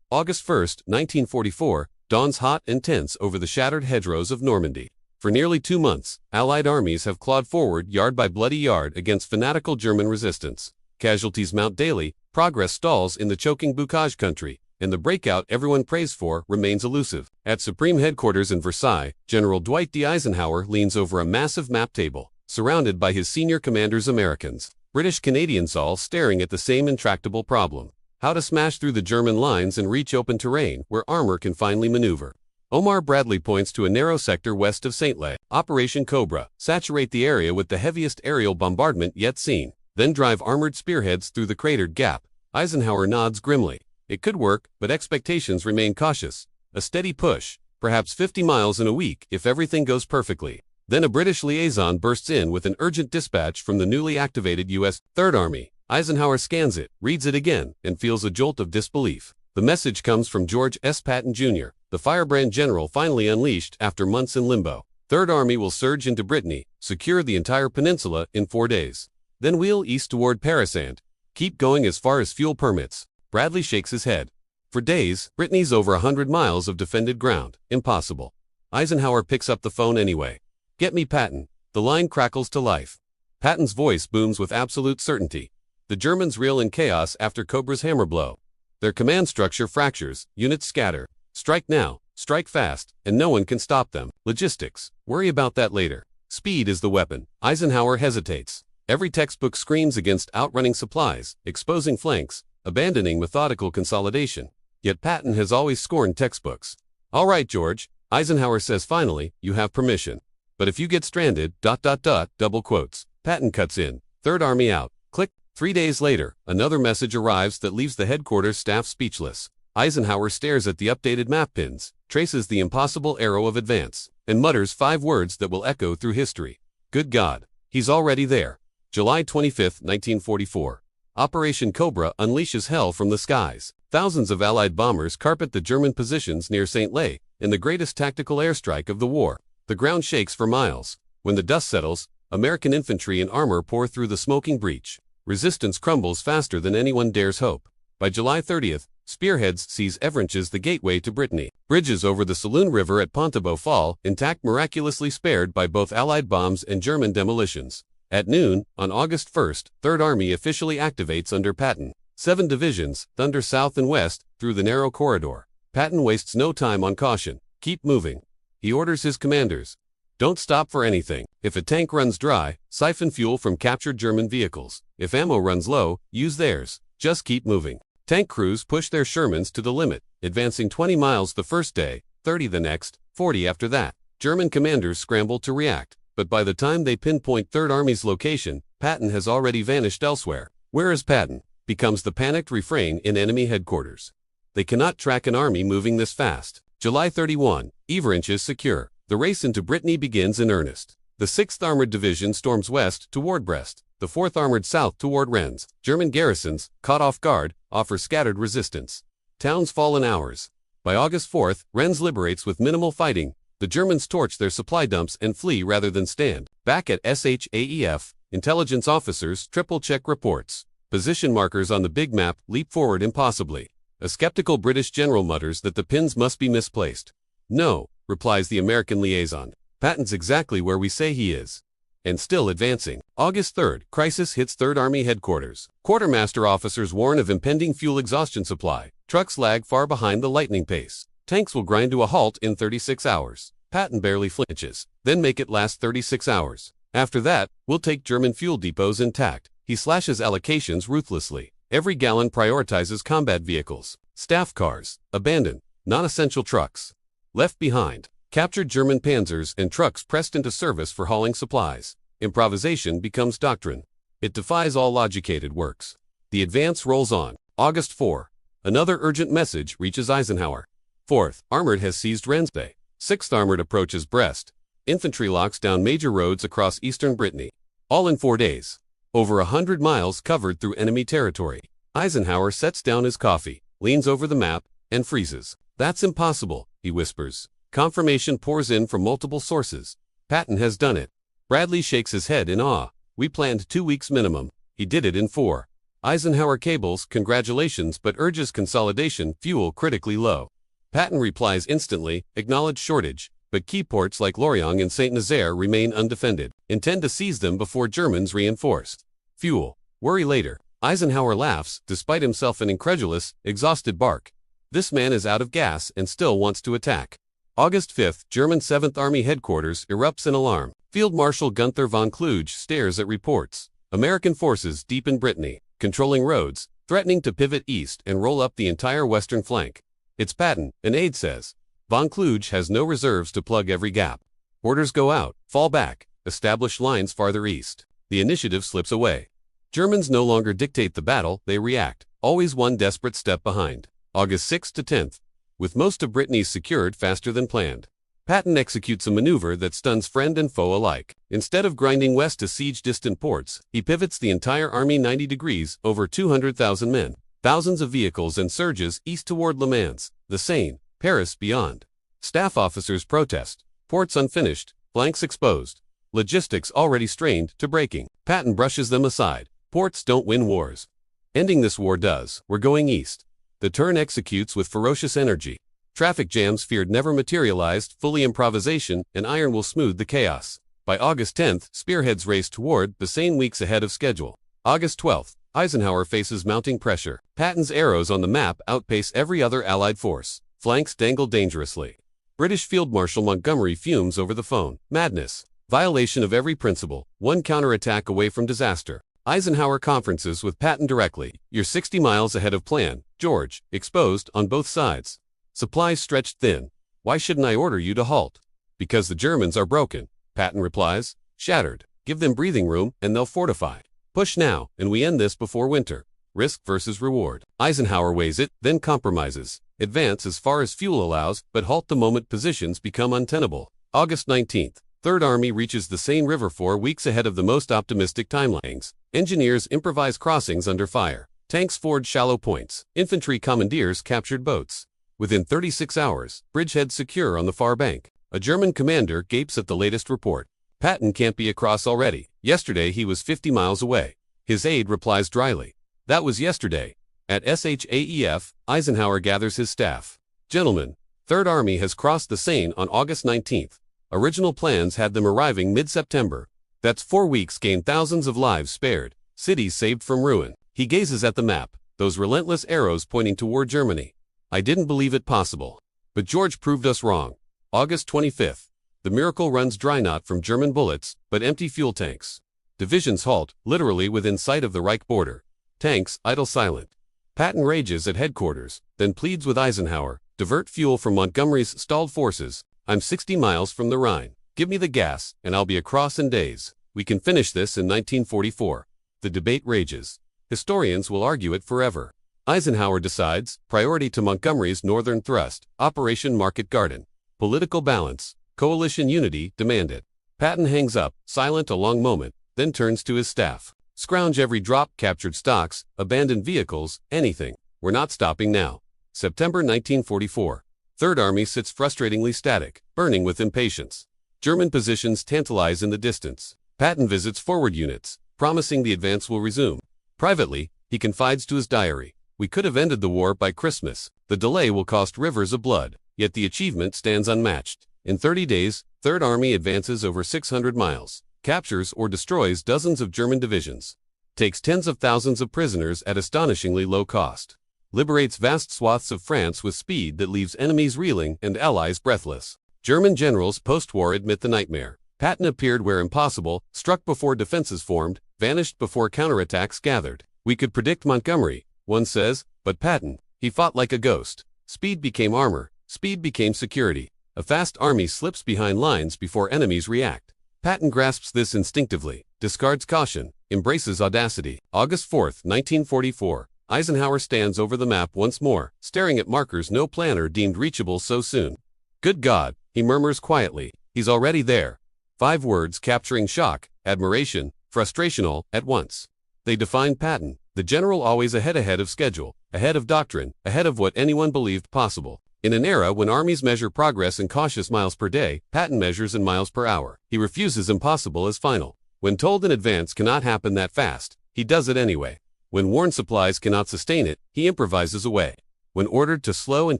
August 1, 1944, dawns hot and tense over the shattered hedgerows of Normandy. For nearly 2 months, Allied armies have clawed forward yard by bloody yard against fanatical German resistance. Casualties mount daily, progress stalls in the choking Bocage country, and the breakout everyone prays for remains elusive. At Supreme Headquarters in Versailles, General Dwight D. Eisenhower leans over a massive map table, surrounded by his senior commanders Americans, British Canadians all staring at the same intractable problem: how to smash through the German lines and reach open terrain where armor can finally maneuver. Omar Bradley points to a narrow sector west of Saint-Lay. Operation Cobra: saturate the area with the heaviest aerial bombardment yet seen, then drive armored spearheads through the cratered gap. Eisenhower nods grimly. It could work, but expectations remain cautious. A steady push, perhaps 50 miles in a week if everything goes perfectly. Then a British liaison bursts in with an urgent dispatch from the newly activated U.S. Third Army. Eisenhower scans it, reads it again, and feels a jolt of disbelief. The message comes from George S. Patton, Jr., the firebrand general finally unleashed after months in limbo. Third Army will surge into Brittany, secure the entire peninsula in 4 days. Then wheel east toward Paris and keep going as far as fuel permits. Bradley shakes his head. For days, Brittany's over 100 miles of defended ground. Impossible. Eisenhower picks up the phone anyway. "Get me Patton." The line crackles to life. Patton's voice booms with absolute certainty. The Germans reel in chaos after Cobra's hammer blow. Their command structure fractures, units scatter. Strike now, strike fast, and no one can stop them. Logistics: worry about that later. Speed is the weapon. Eisenhower hesitates. Every textbook screams against outrunning supplies, exposing flanks, abandoning methodical consolidation. Yet Patton has always scorned textbooks. "All right, George," Eisenhower says finally, "you have permission. But if you get stranded, ... double quotes." Patton cuts in. Third Army out. Click. 3 days later, another message arrives that leaves the headquarters staff speechless. Eisenhower stares at the updated map pins, traces the impossible arrow of advance, and mutters 5 words that will echo through history. Good God, he's already there. July 25, 1944. Operation Cobra unleashes hell from the skies. Thousands of Allied bombers carpet the German positions near Saint-Lay, in the greatest tactical airstrike of the war. The ground shakes for miles. When the dust settles, American infantry and armor pour through the smoking breach. Resistance crumbles faster than anyone dares hope. By July 30th, spearheads seize Evrenches, the gateway to Brittany. Bridges over the Saloon River at Pontebbeau fall intact, miraculously spared by both Allied bombs and German demolitions. At noon, on August 1st, Third Army officially activates under Patton. 7 divisions thunder south and west through the narrow corridor. Patton wastes no time on caution. Keep moving. He orders his commanders. Don't stop for anything. If a tank runs dry, siphon fuel from captured German vehicles. If ammo runs low, use theirs. Just keep moving. Tank crews push their Shermans to the limit, advancing 20 miles the first day, 30 the next, 40 after that. German commanders scramble to react, but by the time they pinpoint Third Army's location, Patton has already vanished elsewhere. "Where is Patton?" becomes the panicked refrain in enemy headquarters. They cannot track an army moving this fast. July 31, Evrenches secure. The race into Brittany begins in earnest. The 6th Armored Division storms west toward Brest, the 4th Armored south toward Rennes. German garrisons, caught off guard, offer scattered resistance. Towns fall in hours. By August 4th, Rennes liberates with minimal fighting. The Germans torch their supply dumps and flee rather than stand. Back at SHAEF, intelligence officers triple-check reports. Position markers on the big map leap forward impossibly. A skeptical British general mutters that the pins must be misplaced. "No," replies the American liaison. "Patton's exactly where we say he is. And still advancing." August 3rd, crisis hits Third Army headquarters. Quartermaster officers warn of impending fuel exhaustion supply. Trucks lag far behind the lightning pace. Tanks will grind to a halt in 36 hours. Patton barely flinches. "Then make it last 36 hours. After that, we'll take German fuel depots intact." He slashes allocations ruthlessly. Every gallon prioritizes combat vehicles. Staff cars, abandoned. Non-essential trucks, left behind. Captured German panzers and trucks pressed into service for hauling supplies. Improvisation becomes doctrine. It defies all logicated works. The advance rolls on. August 4. Another urgent message reaches Eisenhower. 4th Armored has seized Rennes. 6th Armored approaches Brest. Infantry locks down major roads across eastern Brittany. All in 4 days. Over 100 miles covered through enemy territory. Eisenhower sets down his coffee, leans over the map, and freezes. "That's impossible," he whispers. Confirmation pours in from multiple sources. Patton has done it. Bradley shakes his head in awe. "We planned 2 weeks minimum. He did it in 4. Eisenhower cables congratulations but urges consolidation, fuel critically low. Patton replies instantly, acknowledge shortage, but key ports like Lorient and Saint-Nazaire remain undefended. Intend to seize them before Germans reinforced. Fuel. Worry later. Eisenhower laughs, despite himself an incredulous, exhausted bark. This man is out of gas and still wants to attack. August 5, German 7th Army headquarters erupts in alarm. Field Marshal Gunther von Kluge stares at reports. American forces deep in Brittany, controlling roads, threatening to pivot east and roll up the entire western flank. It's Patton, an aide says. Von Kluge has no reserves to plug every gap. Orders go out, fall back, establish lines farther east. The initiative slips away. Germans no longer dictate the battle, they react, always one desperate step behind. August 6 to 10th. With most of Brittany secured faster than planned, Patton executes a maneuver that stuns friend and foe alike. Instead of grinding west to siege distant ports, he pivots the entire army 90 degrees, over 200,000 men, thousands of vehicles, and surges east toward Le Mans, the Seine, Paris beyond. Staff officers protest. Ports unfinished, flanks exposed. Logistics already strained to breaking. Patton brushes them aside. Ports don't win wars. Ending this war does. We're going east. The turn executes with ferocious energy. Traffic jams feared never materialized, fully improvisation, and iron will smooth the chaos. By August 10th, spearheads race toward the Seine weeks ahead of schedule. August 12th, Eisenhower faces mounting pressure. Patton's arrows on the map outpace every other Allied force. Flanks dangle dangerously. British Field Marshal Montgomery fumes over the phone. Madness. Violation of every principle. One counterattack away from disaster. Eisenhower conferences with Patton directly. You're 60 miles ahead of plan, George. Exposed on both sides. Supplies stretched thin. Why shouldn't I order you to halt? Because the Germans are broken, Patton replies. Shattered. Give them breathing room and they'll fortify. Push now, and we end this before winter. Risk versus reward. Eisenhower weighs it, then compromises. Advance as far as fuel allows, but halt the moment positions become untenable. August 19th. Third Army reaches the Seine River 4 weeks ahead of the most optimistic timelines. Engineers improvise crossings under fire. Tanks forge shallow points. Infantry commandeers captured boats. Within 36 hours, bridgeheads secure on the far bank. A German commander gapes at the latest report. Patton can't be across already. Yesterday he was 50 miles away. His aide replies dryly. That was yesterday. At SHAEF, Eisenhower gathers his staff. Gentlemen, Third Army has crossed the Seine on August 19th. Original plans had them arriving mid-September. That's 4 weeks gained, thousands of lives spared, cities saved from ruin. He gazes at the map, those relentless arrows pointing toward Germany. I didn't believe it possible. But George proved us wrong. August 25th. The miracle runs dry, not from German bullets, but empty fuel tanks. Divisions halt, literally within sight of the Reich border. Tanks idle silent. Patton rages at headquarters, then pleads with Eisenhower, divert fuel from Montgomery's stalled forces. I'm 60 miles from the Rhine. Give me the gas, and I'll be across in days. We can finish this in 1944. The debate rages. Historians will argue it forever. Eisenhower decides, priority to Montgomery's northern thrust, Operation Market Garden. Political balance, coalition unity demand it. Patton hangs up, silent a long moment, then turns to his staff. Scrounge every drop, captured stocks, abandoned vehicles, anything. We're not stopping now. September 1944. Third Army sits frustratingly static, burning with impatience. German positions tantalize in the distance. Patton visits forward units, promising the advance will resume. Privately, he confides to his diary. We could have ended the war by Christmas. The delay will cost rivers of blood, yet the achievement stands unmatched. In 30 days, Third Army advances over 600 miles, captures or destroys dozens of German divisions, takes tens of thousands of prisoners at astonishingly low cost, liberates vast swaths of France with speed that leaves enemies reeling and allies breathless. German generals post-war admit the nightmare. Patton appeared where impossible, struck before defenses formed, vanished before counterattacks gathered. We could predict Montgomery, one says, but Patton, he fought like a ghost. Speed became armor, speed became security. A fast army slips behind lines before enemies react. Patton grasps this instinctively, discards caution, embraces audacity. August 4, 1944. Eisenhower stands over the map once more, staring at markers no planner deemed reachable so soon. Good God, he murmurs quietly, he's already there. 5 words capturing shock, admiration, frustration all at once. They define Patton, the general always ahead of schedule, ahead of doctrine, ahead of what anyone believed possible. In an era when armies measure progress in cautious miles per day, Patton measures in miles per hour. He refuses impossible as final. When told in advance cannot happen that fast, he does it anyway. When worn supplies cannot sustain it, he improvises away. When ordered to slow and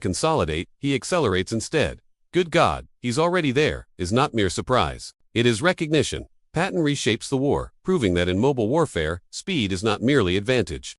consolidate, he accelerates instead. Good God, he's already there, is not mere surprise. It is recognition. Patton reshapes the war, proving that in mobile warfare, speed is not merely advantage.